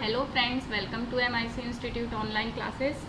Hello friends, welcome to MIC institute online classes.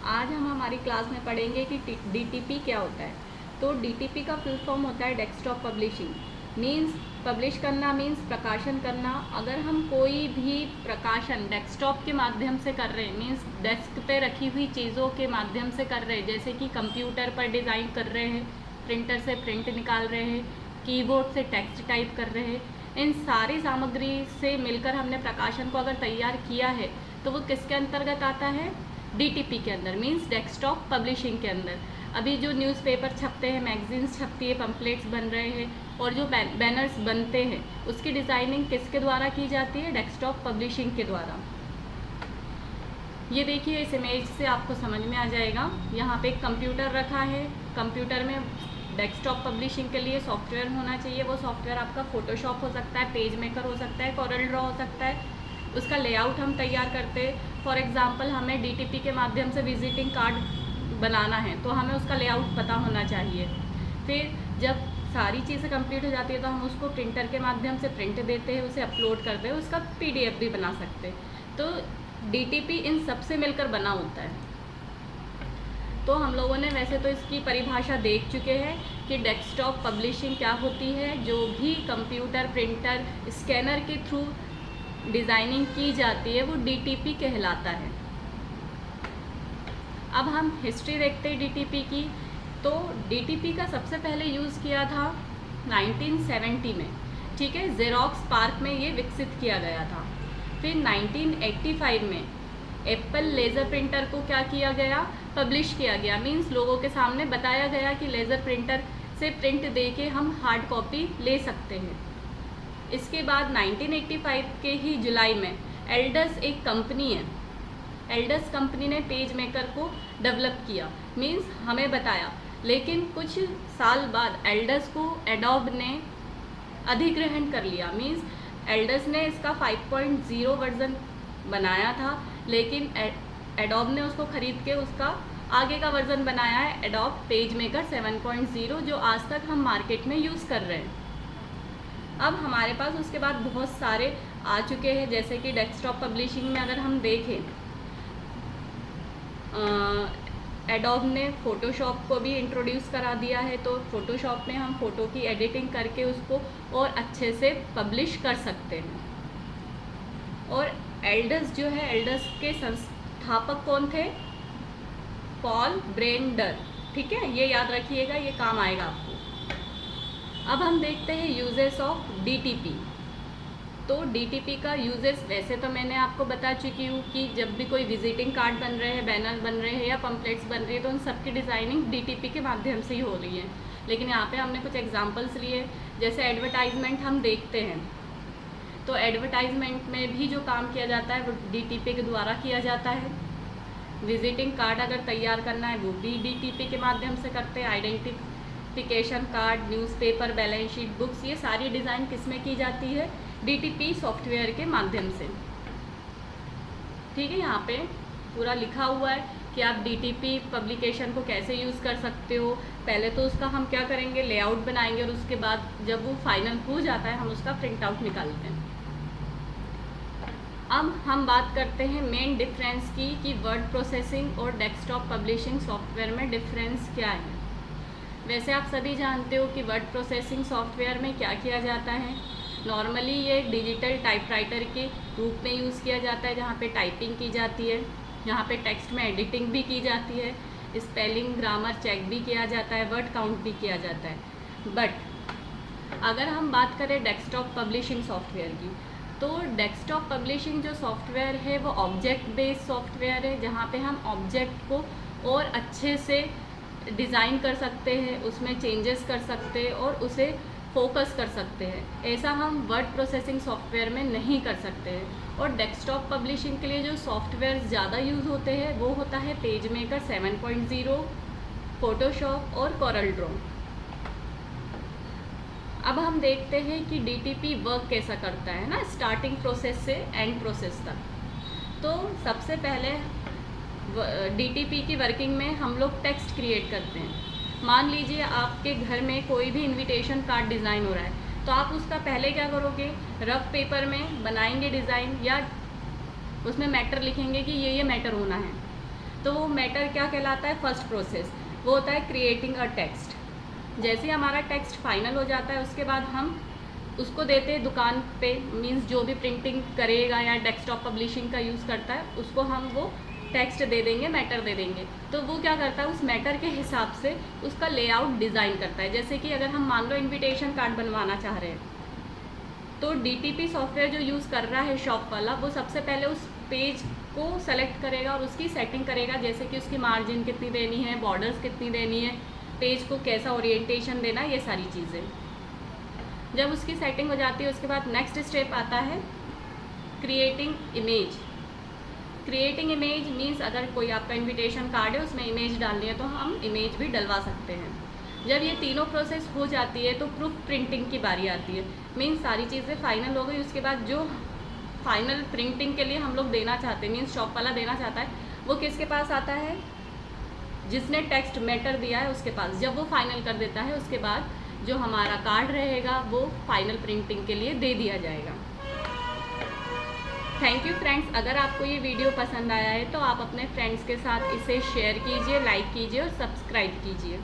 आज हम हमारी क्लास में पढ़ेंगे कि DTP क्या होता है। तो DTP का फुल फॉर्म होता है डेस्कटॉप पब्लिशिंग। मींस पब्लिश करना मींस प्रकाशन करना। अगर हम कोई भी प्रकाशन डेस्कटॉप के माध्यम से कर रहे हैं, मींस डेस्क पे रखी हुई चीज़ों के माध्यम से कर रहे हैं, जैसे कि कंप्यूटर पर डिज़ाइन कर रहे हैं, प्रिंटर से प्रिंट निकाल रहे हैं, कीबोर्ड से टेक्स्ट टाइप कर रहे हैं, इन सारी सामग्री से मिलकर हमने प्रकाशन को अगर तैयार किया है तो वो किसके अंतर्गत आता है? DTP के अंदर, मींस डेस्कटॉप पब्लिशिंग के अंदर। अभी जो न्यूज़पेपर छपते हैं, मैगजीन्स छपती है, पम्पलेट्स बन रहे हैं और जो बैनर्स बनते हैं उसकी डिज़ाइनिंग किसके द्वारा की जाती है? डेस्कटॉप पब्लिशिंग के द्वारा। ये देखिए, इस इमेज से आपको समझ में आ जाएगा। यहाँ पे एक कंप्यूटर रखा है। कंप्यूटर में डेस्कटॉप पब्लिशिंग के लिए सॉफ्टवेयर होना चाहिए। वो सॉफ्टवेयर आपका फोटोशॉप हो सकता है, पेज मेकर हो सकता है, कॉरल ड्रॉ हो सकता है। उसका लेआउट हम तैयार करते हैं। फॉर एग्जांपल, हमें DTP के माध्यम से विजिटिंग कार्ड बनाना है तो हमें उसका लेआउट पता होना चाहिए। फिर जब सारी चीज़ें कंप्लीट हो जाती है तो हम उसको प्रिंटर के माध्यम से प्रिंट देते हैं, उसे अपलोड करते हैं, उसका PDF भी बना सकते हैं। तो DTP इन सब से मिलकर बना होता है। तो हम लोगों ने वैसे तो इसकी परिभाषा देख चुके हैं कि डेस्कटॉप पब्लिशिंग क्या होती है। जो भी कंप्यूटर, प्रिंटर, स्कैनर के थ्रू डिज़ाइनिंग की जाती है वो DTP कहलाता है। अब हम हिस्ट्री देखते हैं DTP की। तो DTP का सबसे पहले यूज़ किया था 1970 में, ठीक है। जेरोक्स पार्क में ये विकसित किया गया था। फिर 1985 में एप्पल लेज़र प्रिंटर को क्या किया गया? पब्लिश किया गया। मींस लोगों के सामने बताया गया कि लेज़र प्रिंटर से प्रिंट दे के हम हार्ड कॉपी ले सकते हैं। इसके बाद 1985 के ही जुलाई में एल्डस एक कंपनी है, एल्डस कंपनी ने पेज मेकर को डेवलप किया, मींस हमें बताया। लेकिन कुछ साल बाद एल्डस को एडोब ने अधिग्रहण कर लिया। मींस एल्डस ने इसका 5.0 वर्जन बनाया था, लेकिन एडोब ने उसको खरीद के उसका आगे का वर्जन बनाया है, एडोब पेज मेकर 7.0, जो आज तक हम मार्केट में यूज़ कर रहे हैं। अब हमारे पास उसके बाद बहुत सारे आ चुके हैं, जैसे कि डेस्कटॉप पब्लिशिंग में अगर हम देखें, एडोब ने फ़ोटोशॉप को भी इंट्रोड्यूस करा दिया है। तो फ़ोटोशॉप में हम फ़ोटो की एडिटिंग करके उसको और अच्छे से पब्लिश कर सकते हैं। और एल्डस जो है, एल्डस के संस्थापक कौन थे? पॉल ब्रेंडर, ठीक है, ये याद रखिएगा, ये काम आएगा आपको। अब हम देखते हैं यूजेस ऑफ DTP। तो DTP का यूजेस वैसे तो मैंने आपको बता चुकी हूँ कि जब भी कोई विजिटिंग कार्ड बन रहे हैं, बैनर बन रहे हैं या पम्पलेट्स बन रही है तो उन सबकी डिज़ाइनिंग DTP के माध्यम से ही हो रही है। लेकिन यहाँ पे हमने कुछ एग्जांपल्स लिए, जैसे एडवर्टाइजमेंट हम देखते हैं तो एडवर्टाइजमेंट में भी जो काम किया जाता है वो DTP के द्वारा किया जाता है। विजिटिंग कार्ड अगर तैयार करना है वो भी DTP के माध्यम से करते हैं। Identification card, newspaper, balance sheet, books, ये सारी डिज़ाइन किस में की जाती है? DTP सॉफ्टवेयर के माध्यम से, ठीक है। यहाँ पे पूरा लिखा हुआ है कि आप DTP पब्लिकेशन को कैसे यूज़ कर सकते हो। पहले तो उसका हम क्या करेंगे? लेआउट बनाएंगे और उसके बाद जब वो फाइनल हो जाता है हम उसका प्रिंट आउट निकालते हैं। अब हम बात करते हैं मेन डिफरेंस की कि वर्ड प्रोसेसिंग और डेस्कटॉप पब्लिशिंग सॉफ्टवेयर में डिफरेंस क्या है। वैसे आप सभी जानते हो कि वर्ड प्रोसेसिंग सॉफ्टवेयर में क्या किया जाता है। नॉर्मली ये डिजिटल टाइपराइटर के रूप में यूज़ किया जाता है, जहाँ पे टाइपिंग की जाती है, यहाँ पे टेक्स्ट में एडिटिंग भी की जाती है, स्पेलिंग, ग्रामर चेक भी किया जाता है, वर्ड काउंट भी किया जाता है। बट अगर हम बात करें डेस्कटॉप पब्लिशिंग सॉफ्टवेयर की, तो डेस्कटॉप पब्लिशिंग जो सॉफ्टवेयर है वो ऑब्जेक्ट बेस्ड सॉफ्टवेयर है, जहाँ पे हम ऑब्जेक्ट को और अच्छे से डिज़ाइन कर सकते हैं, उसमें चेंजेस कर सकते हैं और उसे फोकस कर सकते हैं। ऐसा हम वर्ड प्रोसेसिंग सॉफ्टवेयर में नहीं कर सकते हैं। और डेस्कटॉप पब्लिशिंग के लिए जो सॉफ्टवेयर ज़्यादा यूज़ होते हैं वो होता है पेज मेकर 7.0, फोटोशॉप और कॉरल ड्रॉ। अब हम देखते हैं कि DTP वर्क कैसा करता है ना, स्टार्टिंग प्रोसेस से एंड प्रोसेस तक। तो सबसे पहले DTP की वर्किंग में हम लोग टेक्स्ट क्रिएट करते हैं। मान लीजिए आपके घर में कोई भी इनविटेशन कार्ड डिज़ाइन हो रहा है, तो आप उसका पहले क्या करोगे? रफ पेपर में बनाएंगे डिज़ाइन, या उसमें मैटर लिखेंगे कि ये मैटर होना है। तो वो मैटर क्या कहलाता है? फर्स्ट प्रोसेस वो होता है क्रिएटिंग अ टेक्स्ट। जैसे ही हमारा टेक्स्ट फाइनल हो जाता है उसके बाद हम उसको देते हैं दुकान पे, मींस जो भी प्रिंटिंग करेगा या डेस्कटॉप पब्लिशिंग का यूज़ करता है उसको हम वो टेक्स्ट दे देंगे, मैटर दे देंगे। तो वो क्या करता है, उस मैटर के हिसाब से उसका लेआउट डिज़ाइन करता है। जैसे कि अगर हम मान लो इनविटेशन कार्ड बनवाना चाह रहे हैं तो DTP सॉफ्टवेयर जो यूज़ कर रहा है शॉप वाला, वो सबसे पहले उस पेज को सेलेक्ट करेगा और उसकी सेटिंग करेगा, जैसे कि उसकी मार्जिन कितनी देनी है, बॉर्डर्स कितनी देनी है, पेज को कैसा ओरिएंटेशन देना, ये सारी चीज़ें। जब उसकी सेटिंग हो जाती है उसके बाद नेक्स्ट स्टेप आता है creating image. Creating image means अगर कोई आपका इनविटेशन कार्ड है उसमें इमेज डालनी है तो हम इमेज भी डलवा सकते हैं। जब ये तीनों प्रोसेस हो जाती है तो प्रूफ प्रिंटिंग की बारी आती है। मीन्स सारी चीज़ें फाइनल हो गई, उसके बाद जो फाइनल प्रिंटिंग के लिए हम लोग देना चाहते हैं, मीन्स शॉप वाला देना चाहता है, वो किसके पास आता है? जिसने टेक्स्ट मैटर दिया है उसके पास। जब वो फाइनल कर देता है उसके बाद जो हमारा कार्ड रहेगा वो फाइनल प्रिंटिंग के लिए दे दिया जाएगा। Thank you friends. अगर आपको ये वीडियो पसंद आया है तो आप अपने फ्रेंड्स के साथ इसे शेयर कीजिए, लाइक कीजिए और सब्सक्राइब कीजिए।